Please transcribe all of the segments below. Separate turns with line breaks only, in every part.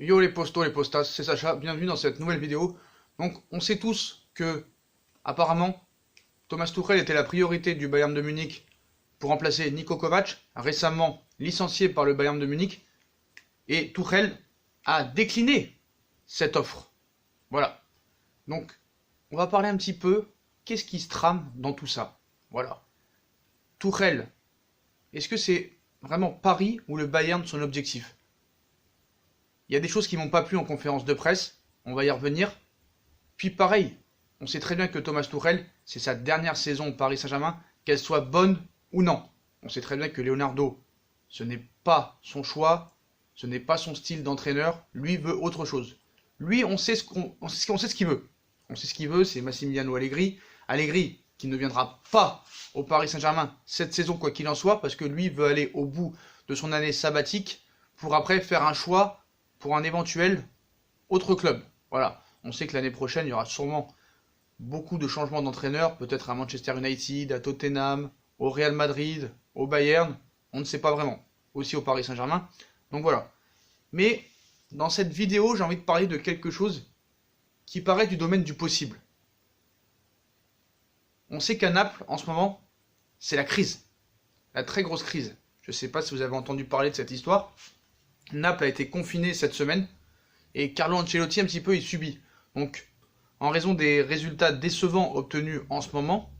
Yo les postos, les postas, c'est Sacha, bienvenue dans cette nouvelle vidéo. Donc on sait tous que, apparemment, Thomas Tuchel était la priorité du Bayern de Munich pour remplacer Niko Kovac, récemment licencié par le Bayern de Munich, et Tuchel a décliné cette offre. Voilà. Donc, on va parler un petit peu, qu'est-ce qui se trame dans tout ça? Voilà. Tuchel, est-ce que c'est vraiment Paris ou le Bayern son objectif? Il y a des choses qui m'ont pas plu en conférence de presse, on va y revenir. Puis pareil, on sait très bien que Thomas Tuchel, c'est sa dernière saison au Paris Saint-Germain, qu'elle soit bonne ou non. On sait très bien que Leonardo, ce n'est pas son choix, ce n'est pas son style d'entraîneur, lui veut autre chose. Lui, on sait ce qu'il veut. On sait ce qu'il veut, c'est Massimiliano Allegri. Allegri qui ne viendra pas au Paris Saint-Germain cette saison quoi qu'il en soit, parce que lui veut aller au bout de son année sabbatique pour après faire un choix pour un éventuel autre club. Voilà, on sait que l'année prochaine, il y aura sûrement beaucoup de changements d'entraîneur, peut-être à Manchester United, à Tottenham, au Real Madrid, au Bayern, on ne sait pas vraiment, aussi au Paris Saint-Germain. Donc voilà. Mais dans cette vidéo, j'ai envie de parler de quelque chose qui paraît du domaine du possible. On sait qu'à Naples, en ce moment, c'est la crise, la très grosse crise. Je ne sais pas si vous avez entendu parler de cette histoire. Naples a été confiné cette semaine et Carlo Ancelotti un petit peu y subit. Donc, en raison des résultats décevants obtenus en ce moment,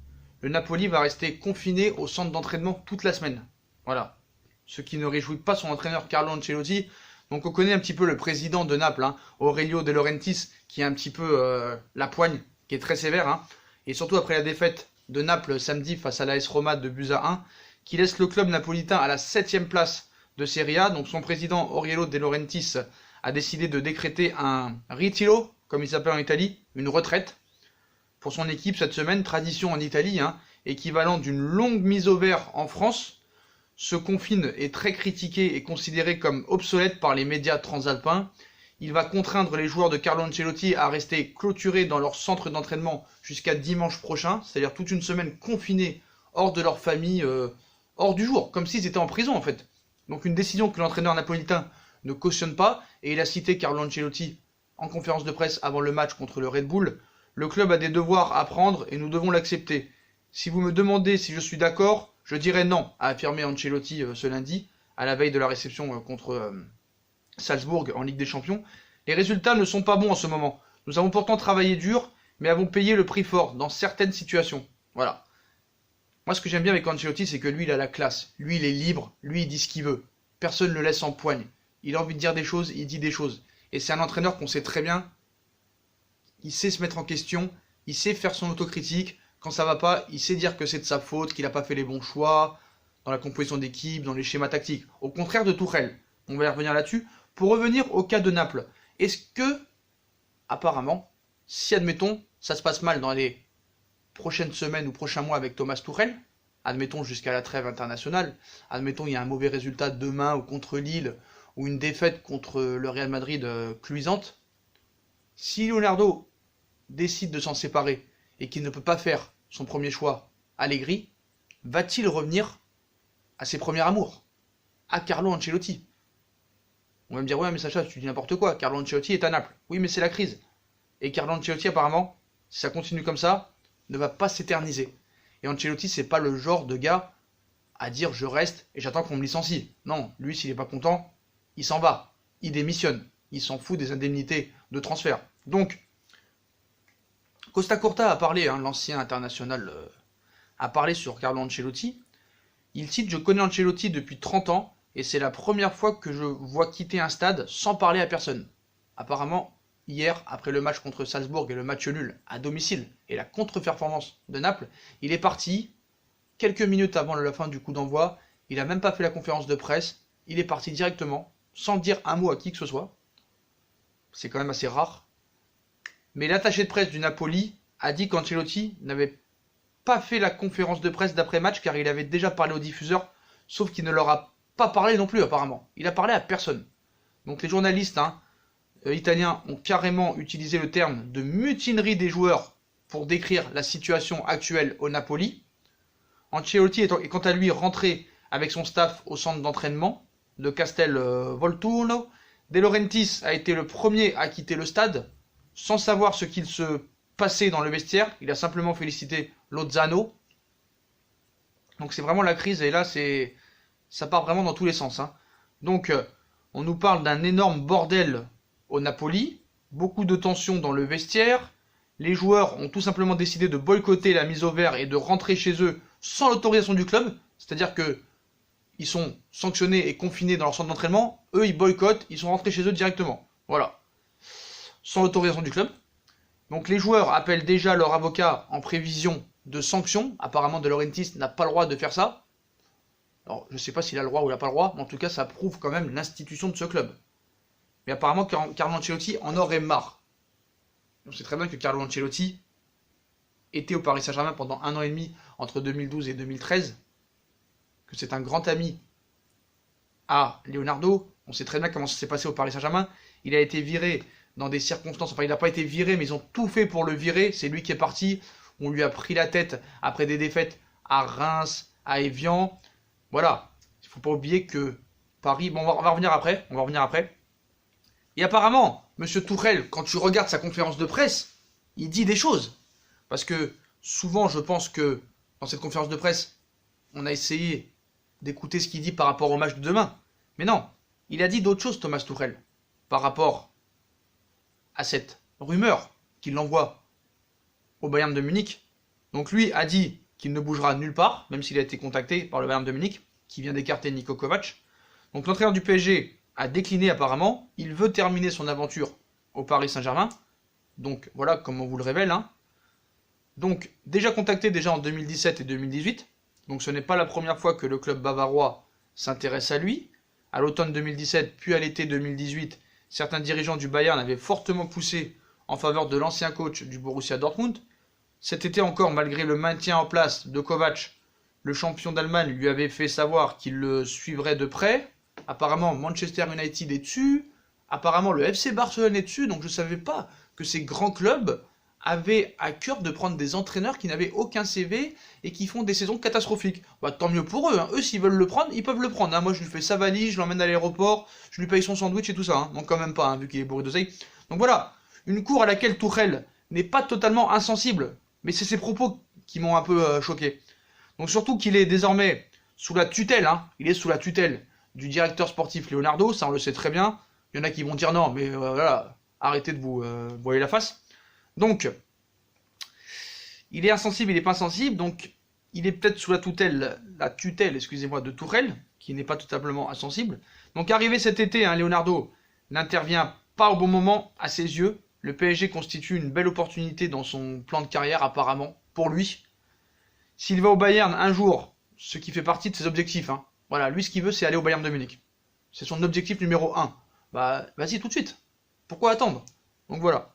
le Napoli va rester confiné au centre d'entraînement toute la semaine. Voilà. Ce qui ne réjouit pas son entraîneur Carlo Ancelotti. Donc on connaît un petit peu le président de Naples, Aurelio De Laurentiis, qui a un petit peu la poigne, qui est très sévère. Et surtout après la défaite de Naples samedi face à l'AS Roma de buts à 1, qui laisse le club napolitain à la 7e place de Serie A. Donc son président Aurelio De Laurentiis a décidé de décréter un ritiro, comme il s'appelle en Italie, une retraite pour son équipe cette semaine, tradition en Italie, équivalent d'une longue mise au vert en France. Ce confine est très critiqué et considéré comme obsolète par les médias transalpins. Il va contraindre les joueurs de Carlo Ancelotti à rester clôturés dans leur centre d'entraînement jusqu'à dimanche prochain, c'est-à-dire toute une semaine confinés hors de leur famille, hors du jour, comme s'ils étaient en prison en fait. Donc une décision que l'entraîneur napolitain ne cautionne pas, et il a cité Carlo Ancelotti en conférence de presse avant le match contre le Red Bull. Le club a des devoirs à prendre et nous devons l'accepter. Si vous me demandez si je suis d'accord, je dirais non, a affirmé Ancelotti ce lundi, à la veille de la réception contre Salzbourg en Ligue des Champions. Les résultats ne sont pas bons en ce moment. Nous avons pourtant travaillé dur, mais avons payé le prix fort dans certaines situations. Voilà. Moi, ce que j'aime bien avec Ancelotti, c'est que lui, il a la classe. Lui, il est libre. Lui, il dit ce qu'il veut. Personne ne le laisse en poigne. Il a envie de dire des choses, il dit des choses. Et c'est un entraîneur qu'on sait très bien. Il sait se mettre en question. Il sait faire son autocritique. Quand ça va pas, il sait dire que c'est de sa faute, qu'il n'a pas fait les bons choix dans la composition d'équipe, dans les schémas tactiques. Au contraire de Tuchel. On va y revenir là-dessus. Pour revenir au cas de Naples, est-ce que, apparemment, si admettons, ça se passe mal dans les prochaines semaines ou prochains mois avec Thomas Tuchel, admettons jusqu'à la trêve internationale, admettons il y a un mauvais résultat demain ou contre Lille, ou une défaite contre le Real Madrid cuisante, si Leonardo décide de s'en séparer et qu'il ne peut pas faire son premier choix, Allegri, va-t-il revenir à ses premiers amours, à Carlo Ancelotti? On va me dire, ouais mais Sacha, tu dis n'importe quoi, Carlo Ancelotti est à Naples. Oui mais c'est la crise. Et Carlo Ancelotti apparemment, si ça continue comme ça, ne va pas s'éterniser. Et Ancelotti c'est pas le genre de gars à dire je reste et j'attends qu'on me licencie. Non, lui s'il est pas content, il s'en va, il démissionne, il s'en fout des indemnités de transfert. Donc, Costa Curta a parlé, l'ancien international a parlé sur Carlo Ancelotti. Il cite, je connais Ancelotti depuis 30 ans, et c'est la première fois que je vois quitter un stade sans parler à personne. Apparemment, hier, après le match contre Salzbourg et le match nul à domicile, et la contre-performance de Naples, il est parti, quelques minutes avant la fin du coup d'envoi, il n'a même pas fait la conférence de presse, il est parti directement, sans dire un mot à qui que ce soit. C'est quand même assez rare. Mais l'attaché de presse du Napoli a dit qu'Ancelotti n'avait pas fait la conférence de presse d'après-match car il avait déjà parlé aux diffuseurs, sauf qu'il ne leur a pas parlé non plus apparemment. Il a parlé à personne. Donc les journalistes italiens ont carrément utilisé le terme de mutinerie des joueurs pour décrire la situation actuelle au Napoli. Ancelotti est quant à lui rentré avec son staff au centre d'entraînement de Castel Volturno, De Laurentiis a été le premier à quitter le stade, sans savoir ce qu'il se passait dans le vestiaire. Il a simplement félicité Lozano. Donc c'est vraiment la crise, et là ça part vraiment dans tous les sens. Hein. Donc on nous parle d'un énorme bordel au Napoli, beaucoup de tensions dans le vestiaire. Les joueurs ont tout simplement décidé de boycotter la mise au vert et de rentrer chez eux sans l'autorisation du club. C'est-à-dire que ils sont sanctionnés et confinés dans leur centre d'entraînement. Eux, ils boycottent, ils sont rentrés chez eux directement. Voilà. Sans l'autorisation du club. Donc les joueurs appellent déjà leur avocat en prévision de sanctions. Apparemment, De Laurentiis n'a pas le droit de faire ça. Alors, je ne sais pas s'il a le droit ou il n'a pas le droit, mais en tout cas, ça prouve quand même l'institution de ce club. Mais apparemment, Carlo Ancelotti en aurait marre. On sait très bien que Carlo Ancelotti était au Paris Saint-Germain pendant 1 an et demi, entre 2012 et 2013, que c'est un grand ami à Leonardo. On sait très bien comment ça s'est passé au Paris Saint-Germain. Il a été viré dans des circonstances, enfin il n'a pas été viré, mais ils ont tout fait pour le virer. C'est lui qui est parti. On lui a pris la tête après des défaites à Reims, à Évian. Voilà. Il ne faut pas oublier que Paris... Bon, on va revenir après. Et apparemment, Monsieur Tuchel, quand tu regardes sa conférence de presse, il dit des choses. Parce que souvent, je pense que dans cette conférence de presse, on a essayé d'écouter ce qu'il dit par rapport au match de demain. Mais non, il a dit d'autres choses, Thomas Tuchel, par rapport à cette rumeur qu'il envoie au Bayern de Munich. Donc lui a dit qu'il ne bougera nulle part, même s'il a été contacté par le Bayern de Munich, qui vient d'écarter Niko Kovac. Donc l'entraîneur du PSG a décliné apparemment. Il veut terminer son aventure au Paris Saint-Germain. Donc voilà comment on vous le révèle. Hein. Donc déjà contacté en 2017 et 2018. Donc ce n'est pas la première fois que le club bavarois s'intéresse à lui. À l'automne 2017, puis à l'été 2018, certains dirigeants du Bayern avaient fortement poussé en faveur de l'ancien coach du Borussia Dortmund. Cet été encore, malgré le maintien en place de Kovac, le champion d'Allemagne lui avait fait savoir qu'il le suivrait de près. Apparemment, Manchester United est dessus. Apparemment, le FC Barcelone est dessus. Donc je ne savais pas que ces grands clubs avaient à cœur de prendre des entraîneurs qui n'avaient aucun CV et qui font des saisons catastrophiques. Bah, tant mieux pour eux. Hein. Eux, s'ils veulent le prendre, ils peuvent le prendre. Hein. Moi, je lui fais sa valise, je l'emmène à l'aéroport, je lui paye son sandwich et tout ça. Hein. Donc quand même pas, hein, vu qu'il est bourré d'oseille. Donc voilà, une cour à laquelle Tuchel n'est pas totalement insensible. Mais c'est ses propos qui m'ont un peu choqué. Donc surtout qu'il est désormais sous la tutelle, hein. Il est sous la tutelle du directeur sportif Leonardo, ça on le sait très bien. Il y en a qui vont dire non, mais voilà, arrêtez de vous voiler la face. Donc, il est insensible, il n'est pas insensible, donc il est peut-être sous la tutelle, de Tuchel, qui n'est pas totalement insensible. Donc arrivé cet été, hein, Leonardo n'intervient pas au bon moment à ses yeux. Le PSG constitue une belle opportunité dans son plan de carrière apparemment, pour lui. S'il va au Bayern un jour, ce qui fait partie de ses objectifs, hein, voilà, lui ce qu'il veut c'est aller au Bayern de Munich. C'est son objectif numéro 1. Bah vas-y tout de suite. Pourquoi attendre? Donc voilà.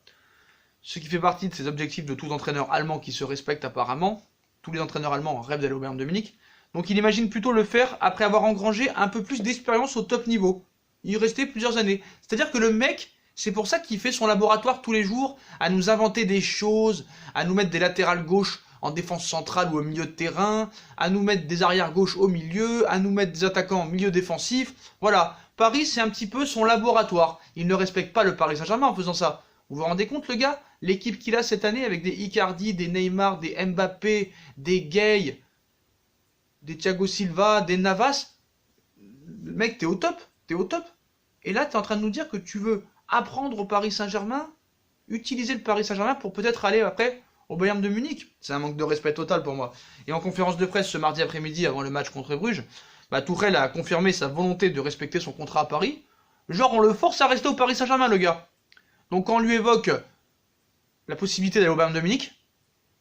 Ce qui fait partie de ses objectifs de tout entraîneur allemand qui se respecte apparemment. Tous les entraîneurs allemands rêvent d'aller au Bayern de Munich. Donc il imagine plutôt le faire après avoir engrangé un peu plus d'expérience au top niveau. Il y restait plusieurs années. C'est-à-dire que le mec, c'est pour ça qu'il fait son laboratoire tous les jours, à nous inventer des choses, à nous mettre des latérales gauches en défense centrale ou au milieu de terrain, à nous mettre des arrières gauches au milieu, à nous mettre des attaquants au milieu défensif. Voilà, Paris c'est un petit peu son laboratoire. Il ne respecte pas le Paris Saint-Germain en faisant ça. Vous vous rendez compte le gars? L'équipe qu'il a cette année avec des Icardi, des Neymar, des Mbappé, des Gay, des Thiago Silva, des Navas. Mec, t'es au top, Et là, t'es en train de nous dire que tu veux apprendre au Paris Saint-Germain, utiliser le Paris Saint-Germain pour peut-être aller après au Bayern de Munich. C'est un manque de respect total pour moi. Et en conférence de presse ce mardi après-midi avant le match contre Bruges, Tuchel a confirmé sa volonté de respecter son contrat à Paris. Genre on le force à rester au Paris Saint-Germain le gars. Donc quand on lui évoque la possibilité d'aller au Bayern de Munich,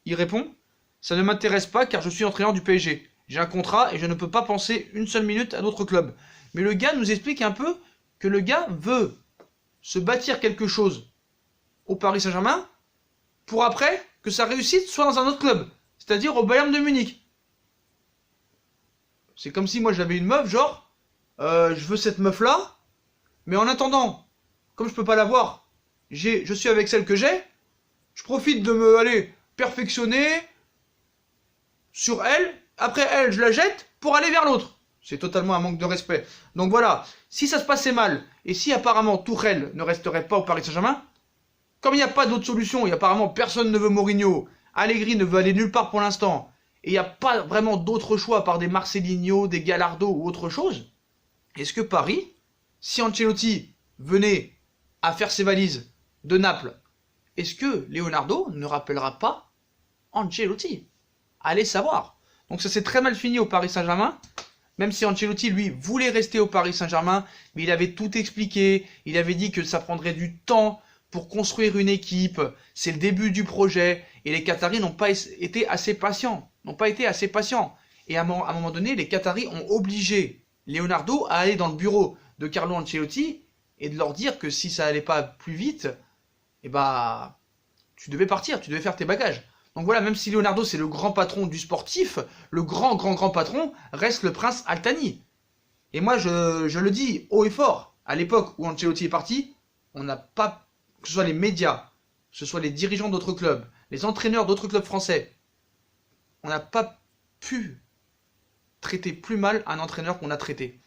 il répond « Ça ne m'intéresse pas car je suis entraîneur du PSG. J'ai un contrat et je ne peux pas penser une seule minute à d'autres clubs. » Mais le gars nous explique un peu que le gars veut se bâtir quelque chose au Paris Saint-Germain pour après que sa réussite soit dans un autre club, c'est-à-dire au Bayern de Munich. C'est comme si moi j'avais une meuf, genre, je veux cette meuf-là, mais en attendant, comme je peux pas l'avoir, je suis avec celle que j'ai, je profite de me aller perfectionner sur elle, après elle je la jette pour aller vers l'autre. C'est totalement un manque de respect. Donc voilà, Si ça se passait mal, et si apparemment Tuchel ne resterait pas au Paris Saint-Germain, comme il n'y a pas d'autre solution, et apparemment personne ne veut Mourinho, Allegri ne veut aller nulle part pour l'instant, et il n'y a pas vraiment d'autre choix par des Marcelinho, des Gallardo ou autre chose, est-ce que Paris, si Ancelotti venait à faire ses valises de Naples, est-ce que Leonardo ne rappellera pas Ancelotti? Allez savoir. Donc ça s'est très mal fini au Paris Saint-Germain, même si Ancelotti, lui, voulait rester au Paris Saint-Germain, mais il avait tout expliqué, il avait dit que ça prendrait du temps pour construire une équipe, c'est le début du projet, et les Qataris n'ont pas été assez patients, Et à un moment donné, les Qataris ont obligé Leonardo à aller dans le bureau de Carlo Ancelotti et de leur dire que si ça allait pas plus vite, eh bah, tu devais partir, tu devais faire tes bagages. Donc voilà, même si Leonardo c'est le grand patron du sportif, le grand patron reste le prince Altani. Et moi je le dis haut et fort, à l'époque où Ancelotti est parti, on n'a pas, que ce soit les médias, que ce soit les dirigeants d'autres clubs, les entraîneurs d'autres clubs français, on n'a pas pu traiter plus mal un entraîneur qu'on a traité.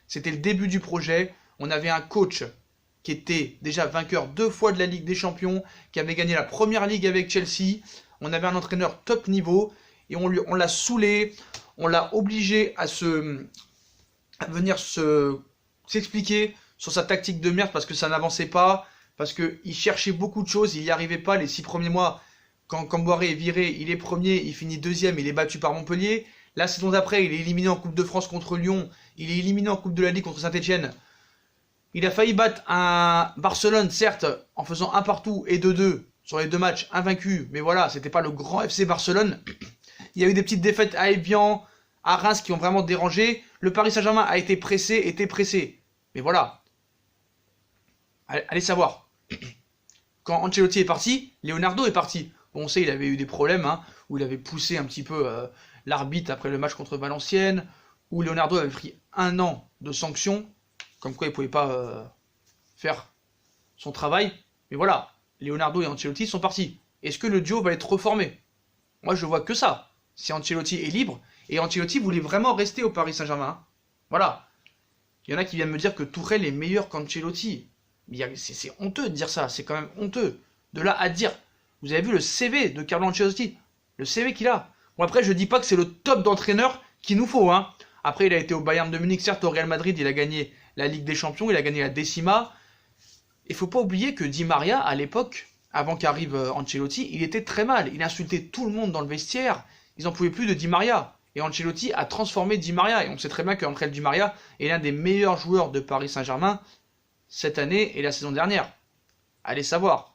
C'était le début du projet, on avait un coach qui était déjà vainqueur 2 fois de la Ligue des Champions, qui avait gagné la première ligue avec Chelsea. On avait un entraîneur top niveau et on l'a saoulé, on l'a obligé à venir s'expliquer sur sa tactique de merde parce que ça n'avançait pas, parce qu'il cherchait beaucoup de choses, il n'y arrivait pas les 6 premiers mois. Quand Camboiré est viré, il est premier, il finit deuxième, il est battu par Montpellier. La saison d'après, il est éliminé en Coupe de France contre Lyon, il est éliminé en Coupe de la Ligue contre Saint-Etienne. Il a failli battre un Barcelone, certes, en faisant 1 partout et 2-2 sur les 2 matchs, invaincu, mais voilà, c'était pas le grand FC Barcelone. Il y a eu des petites défaites à Evian, à Reims qui ont vraiment dérangé. Le Paris Saint-Germain a été pressé. Mais voilà. Allez savoir. Quand Ancelotti est parti, Leonardo est parti. Bon, on sait, il avait eu des problèmes, où il avait poussé un petit peu l'arbitre après le match contre Valenciennes, où Leonardo avait pris 1 an de sanctions, comme quoi il ne pouvait pas faire son travail. Mais voilà, Leonardo et Ancelotti sont partis. Est-ce que le duo va être reformé? Moi, je vois que ça. Si Ancelotti est libre, et Ancelotti voulait vraiment rester au Paris Saint-Germain. Voilà. Il y en a qui viennent me dire que Tuchel est meilleur qu'Ancelotti. C'est honteux de dire ça, c'est quand même honteux. De là à dire, vous avez vu le CV de Carlo Ancelotti, le CV qu'il a. Bon, après, je dis pas que c'est le top d'entraîneur qu'il nous faut. Après, il a été au Bayern de Munich, certes, au Real Madrid, il a gagné la Ligue des Champions, il a gagné la Décima. Il faut pas oublier que Di Maria, à l'époque, avant qu'arrive Ancelotti, il était très mal. Il insultait tout le monde dans le vestiaire. Ils n'en pouvaient plus de Di Maria. Et Ancelotti a transformé Di Maria. Et on sait très bien qu'Angel Di Maria est l'un des meilleurs joueurs de Paris Saint-Germain cette année et la saison dernière. Allez savoir.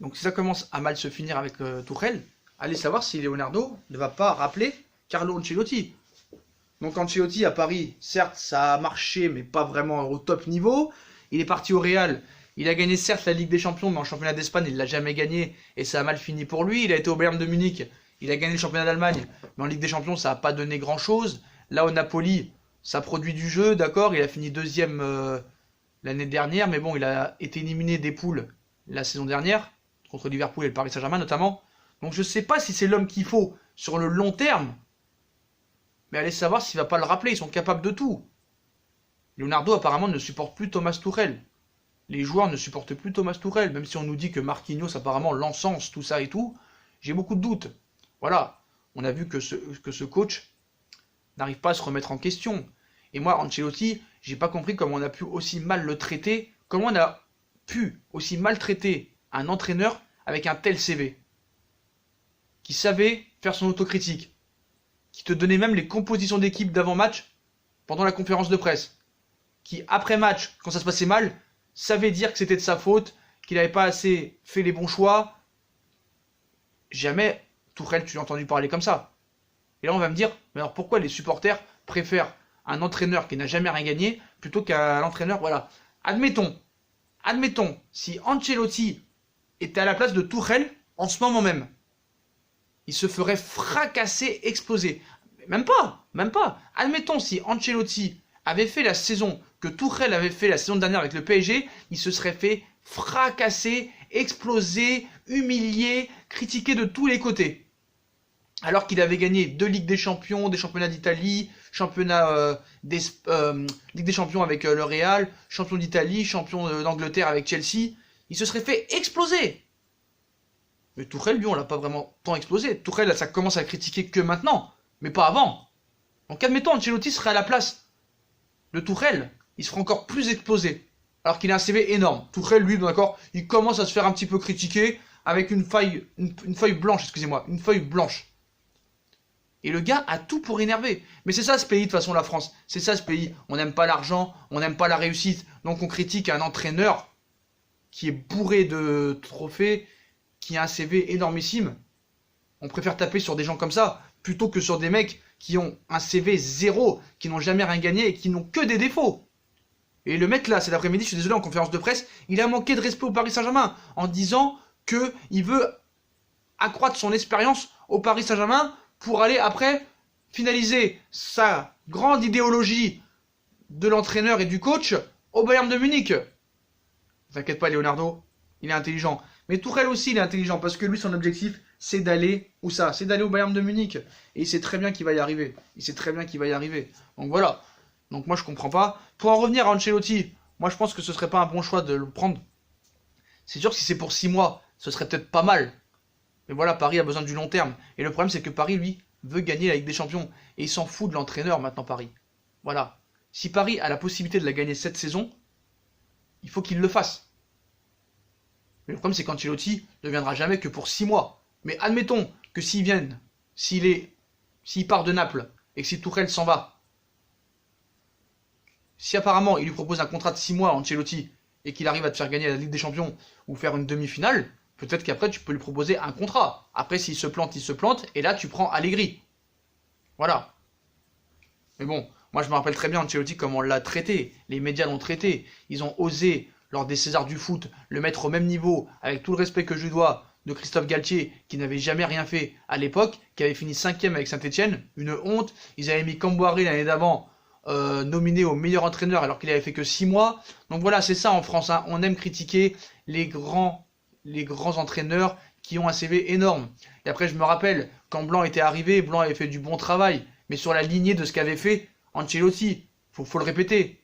Donc si ça commence à mal se finir avec Tuchel, allez savoir si Leonardo ne va pas rappeler Carlo Ancelotti. Donc Ancelotti à Paris, certes ça a marché mais pas vraiment au top niveau. Il est parti au Real, il a gagné certes la Ligue des Champions mais en championnat d'Espagne il ne l'a jamais gagné et ça a mal fini pour lui. Il a été au Bayern de Munich, il a gagné le championnat d'Allemagne mais en Ligue des Champions ça n'a pas donné grand chose. Là au Napoli ça produit du jeu, d'accord, il a fini 2e l'année dernière mais bon il a été éliminé des poules la saison dernière contre Liverpool et le Paris Saint-Germain notamment. Donc je ne sais pas si c'est l'homme qu'il faut sur le long terme. Mais allez savoir s'il ne va pas le rappeler, ils sont capables de tout. Leonardo apparemment ne supporte plus Thomas Tuchel. Les joueurs ne supportent plus Thomas Tuchel, même si on nous dit que Marquinhos apparemment l'encense, tout ça et tout. J'ai beaucoup de doutes. Voilà, on a vu que ce coach n'arrive pas à se remettre en question. Et moi, Ancelotti, j'ai pas compris comment on a pu aussi mal le traiter, comment on a pu aussi maltraiter un entraîneur avec un tel CV, qui savait faire son autocritique, qui te donnait même les compositions d'équipe d'avant-match pendant la conférence de presse, qui après match, quand ça se passait mal, savait dire que c'était de sa faute, qu'il n'avait pas assez fait les bons choix. Jamais Tuchel, tu l'as entendu parler comme ça. Et là on va me dire, mais alors pourquoi les supporters préfèrent un entraîneur qui n'a jamais rien gagné plutôt qu'un entraîneur, voilà. Admettons, si Ancelotti était à la place de Tuchel en ce moment même, il se ferait fracasser, exploser. Même pas. Admettons si Ancelotti avait fait la saison que Tuchel avait fait la saison dernière avec le PSG, il se serait fait fracasser, exploser, humilier, critiquer de tous les côtés. Alors qu'il avait gagné 2 Ligues des Champions, des championnats d'Italie, championnat Ligue des Champions avec le Real, champion d'Italie, champion d'Angleterre avec Chelsea. Il se serait fait exploser. Mais Tuchel, lui, on l'a pas vraiment tant explosé. Tuchel, ça commence à critiquer que maintenant, mais pas avant. Donc admettons, Ancelotti serait à la place de Tuchel, il se ferait encore plus exploser. Alors qu'il a un CV énorme. Tuchel, lui, d'accord, il commence à se faire un petit peu critiquer avec une feuille blanche, excusez-moi, une feuille blanche. Et le gars a tout pour énerver. Mais c'est ça ce pays, de toute façon, la France. C'est ça ce pays. On n'aime pas l'argent, on n'aime pas la réussite. Donc on critique un entraîneur qui est bourré de trophées, qui a un CV énormissime. On préfère taper sur des gens comme ça, plutôt que sur des mecs qui ont un CV zéro, qui n'ont jamais rien gagné et qui n'ont que des défauts. Et le mec là, cet après-midi, je suis désolé, en conférence de presse, il a manqué de respect au Paris Saint-Germain en disant qu'il veut accroître son expérience au Paris Saint-Germain pour aller après finaliser sa grande idéologie de l'entraîneur et du coach au Bayern de Munich. Ne t'inquiète pas, Leonardo, il est intelligent. Mais Tuchel aussi, il est intelligent parce que lui, son objectif, c'est d'aller où ça? C'est d'aller au Bayern de Munich. Et il sait très bien qu'il va y arriver. Il sait très bien qu'il va y arriver. Donc voilà. Donc moi, je comprends pas. Pour en revenir à Ancelotti, moi, je pense que ce serait pas un bon choix de le prendre. C'est sûr que si c'est pour 6 mois, ce serait peut-être pas mal. Mais voilà, Paris a besoin du long terme. Et le problème, c'est que Paris, lui, veut gagner la Ligue des Champions. Et il s'en fout de l'entraîneur maintenant, Paris. Voilà. Si Paris a la possibilité de la gagner cette saison, il faut qu'il le fasse. Mais le problème, c'est qu'Ancelotti ne viendra jamais que pour 6 mois. Mais admettons que s'il vienne, s'il part de Naples, et que si Tuchel s'en va, si apparemment il lui propose un contrat de 6 mois à Ancelotti, et qu'il arrive à te faire gagner la Ligue des Champions, ou faire une demi-finale, peut-être qu'après tu peux lui proposer un contrat. Après, s'il se plante, il se plante, et là tu prends Allegri. Voilà. Mais bon, moi je me rappelle très bien Ancelotti comment on l'a traité. Les médias l'ont traité. Ils ont osé, lors des Césars du foot, le mettre au même niveau, avec tout le respect que je lui dois, de Christophe Galtier, qui n'avait jamais rien fait à l'époque, qui avait fini 5e avec Saint-Etienne, une honte. Ils avaient mis Camboire l'année d'avant, nominé au meilleur entraîneur alors qu'il avait fait que 6 mois. Donc voilà, c'est ça en France, hein. On aime critiquer les grands entraîneurs qui ont un CV énorme. Et après, je me rappelle, quand Blanc était arrivé, Blanc avait fait du bon travail, mais sur la lignée de ce qu'avait fait Ancelotti. Faut le répéter.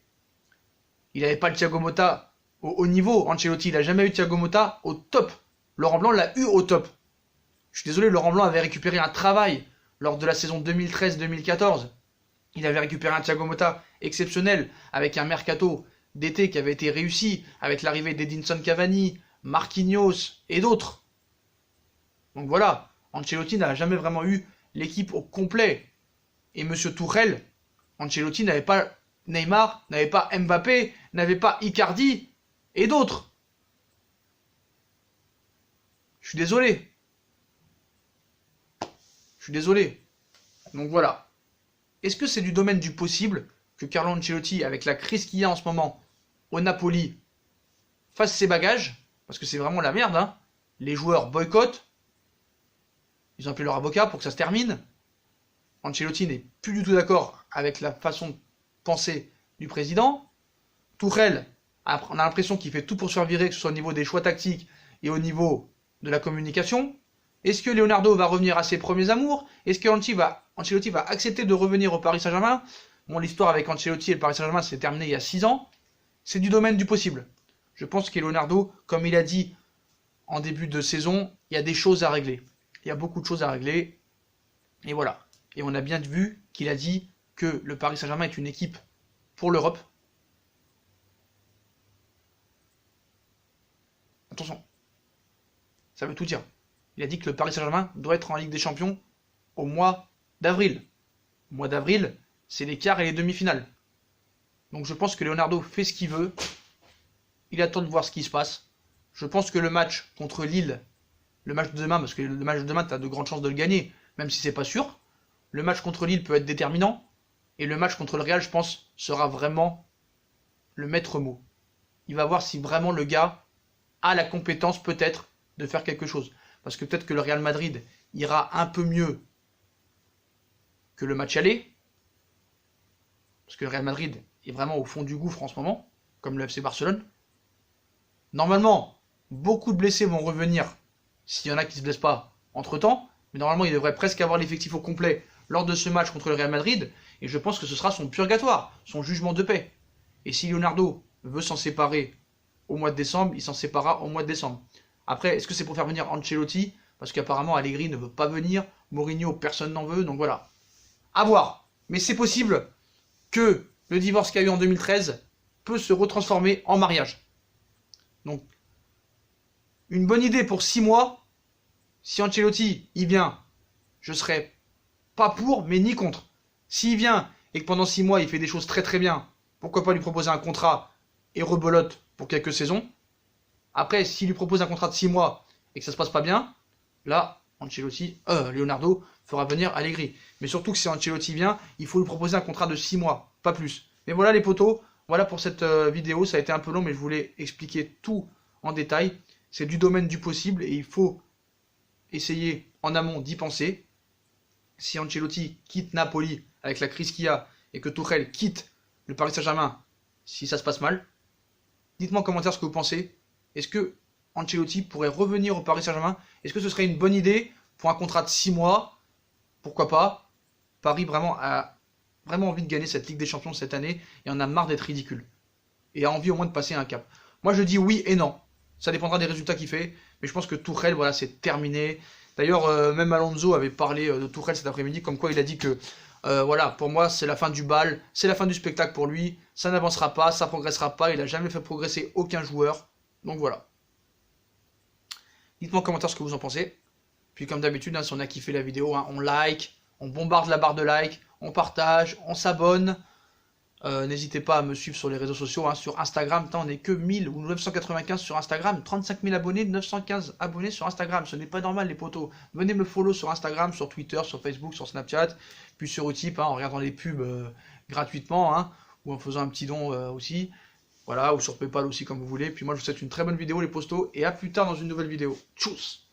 Il n'avait pas le Thiago Motta au haut niveau. Ancelotti, il n'a jamais eu Thiago Motta au top. Laurent Blanc l'a eu au top. Je suis désolé, Laurent Blanc avait récupéré un travail lors de la saison 2013-2014. Il avait récupéré un Thiago Motta exceptionnel, avec un mercato d'été qui avait été réussi, avec l'arrivée d'Edinson Cavani, Marquinhos et d'autres. Donc voilà, Ancelotti n'a jamais vraiment eu l'équipe au complet. Et Monsieur Tuchel, Ancelotti n'avait pas Neymar, n'avait pas Mbappé, n'avait pas Icardi et d'autres. Je suis désolé. Je suis désolé. Donc voilà. Est-ce que c'est du domaine du possible que Carlo Ancelotti, avec la crise qu'il y a en ce moment au Napoli, fasse ses bagages? Parce que c'est vraiment la merde, hein. Les joueurs boycottent. Ils ont appelé leur avocat pour que ça se termine. Ancelotti n'est plus du tout d'accord avec la façon de penser du président. Tuchel, on a l'impression qu'il fait tout pour se faire virer, que ce soit au niveau des choix tactiques et au niveau de la communication. Est-ce que Leonardo va revenir à ses premiers amours? Est-ce que Ancelotti va accepter de revenir au Paris Saint-Germain? Bon, l'histoire avec Ancelotti et le Paris Saint-Germain s'est terminée il y a 6 ans. C'est du domaine du possible. Je pense que Leonardo, comme il a dit en début de saison, il y a des choses à régler. Il y a beaucoup de choses à régler. Et voilà. Et on a bien vu qu'il a dit que le Paris Saint-Germain est une équipe pour l'Europe. Attention. Ça veut tout dire. Il a dit que le Paris Saint-Germain doit être en Ligue des Champions au mois d'avril. Au mois d'avril, c'est les quarts et les demi-finales. Donc je pense que Leonardo fait ce qu'il veut. Il attend de voir ce qui se passe. Je pense que le match contre Lille, le match de demain, parce que le match de demain, tu as de grandes chances de le gagner, même si c'est pas sûr. Le match contre Lille peut être déterminant. Et le match contre le Real, je pense, sera vraiment le maître mot. Il va voir si vraiment le gars a la compétence, peut-être, de faire quelque chose. Parce que peut-être que le Real Madrid ira un peu mieux que le match aller. Parce que le Real Madrid est vraiment au fond du gouffre en ce moment, comme le FC Barcelone. Normalement, beaucoup de blessés vont revenir, s'il y en a qui ne se blessent pas entre-temps. Mais normalement, il devrait presque avoir l'effectif au complet lors de ce match contre le Real Madrid. Et je pense que ce sera son purgatoire, son jugement de paix. Et si Leonardo veut s'en séparer au mois de décembre, il s'en séparera au mois de décembre. Après, est-ce que c'est pour faire venir Ancelotti? Parce qu'apparemment Allegri ne veut pas venir, Mourinho, personne n'en veut, donc voilà. À voir. Mais c'est possible que le divorce qu'il y a eu en 2013 peut se retransformer en mariage. Donc, une bonne idée pour 6 mois. Si Ancelotti, il vient, je serai pas pour, mais ni contre. S'il vient et que pendant 6 mois, il fait des choses très très bien, pourquoi pas lui proposer un contrat et rebelote pour quelques saisons. Après, s'il lui propose un contrat de 6 mois et que ça se passe pas bien, là, Leonardo fera venir Allegri. Mais surtout que si Ancelotti vient, il faut lui proposer un contrat de 6 mois, pas plus. Mais voilà les potos, voilà pour cette vidéo, ça a été un peu long, mais je voulais expliquer tout en détail. C'est du domaine du possible et il faut essayer en amont d'y penser. Si Ancelotti quitte Napoli avec la crise qu'il y a et que Tuchel quitte le Paris Saint-Germain, si ça se passe mal, dites-moi en commentaire ce que vous pensez. Est-ce que Ancelotti pourrait revenir au Paris Saint-Germain? Est-ce que ce serait une bonne idée pour un contrat de 6 mois? Pourquoi pas? Paris a vraiment envie de gagner cette Ligue des Champions cette année et en a marre d'être ridicule. Et a envie au moins de passer un cap. Moi je dis oui et non. Ça dépendra des résultats qu'il fait. Mais je pense que Tuchel, voilà, c'est terminé. D'ailleurs, même Alonso avait parlé de Tuchel cet après-midi, comme quoi il a dit que voilà, pour moi c'est la fin du bal, c'est la fin du spectacle pour lui. Ça n'avancera pas, ça progressera pas. Il n'a jamais fait progresser aucun joueur. Donc voilà. Dites-moi en commentaire ce que vous en pensez. Puis comme d'habitude, hein, si on a kiffé la vidéo, hein, on like, on bombarde la barre de like, on partage, on s'abonne. N'hésitez pas à me suivre sur les réseaux sociaux, hein, sur Instagram. On n'est que 1000 ou 995 sur Instagram, 35 000 abonnés, 915 abonnés sur Instagram. Ce n'est pas normal les potos. Venez me follow sur Instagram, sur Twitter, sur Facebook, sur Snapchat, puis sur Utip, hein, en regardant les pubs gratuitement, hein, ou en faisant un petit don aussi. Voilà, ou sur Paypal aussi comme vous voulez. Puis moi je vous souhaite une très bonne vidéo les postos, et à plus tard dans une nouvelle vidéo. Tchuss!